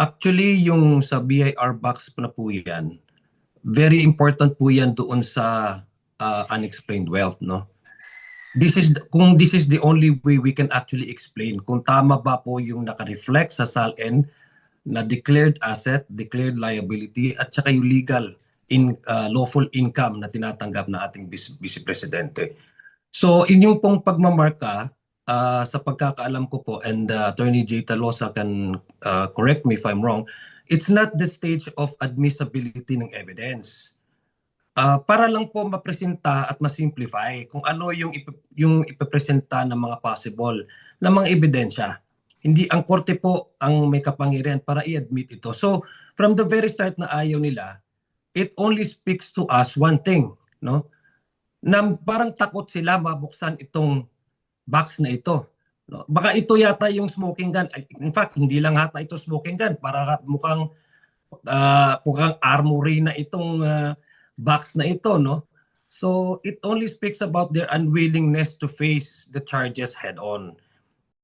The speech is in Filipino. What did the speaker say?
Actually, yung sa BIR box po na po yan, very important po yan doon sa unexplained wealth, no? Kung this is the only way we can actually explain kung tama ba po yung naka-reflect sa SALN na declared asset, declared liability, at saka yung legal lawful income na tinatanggap na ating Vice Presidente. So inyong pong pagmamarka, sa pagkakaalam ko po, and Attorney J. Talosa can correct me if I'm wrong, it's not the stage of admissibility ng evidence. Para lang po mapresenta at masimplify kung ano yung ipepresenta ng mga possible na mga ebidensya. Hindi ang korte po ang may kapangyarihan para i-admit ito. So from the very start na ayaw nila, it only speaks to us one thing, no? Na parang takot sila mabuksan itong box na ito. No? Baka ito yata yung smoking gun. In fact, hindi lang hata ito smoking gun. Para mukhang armory na itong box na ito, no? So it only speaks about their unwillingness to face the charges head on.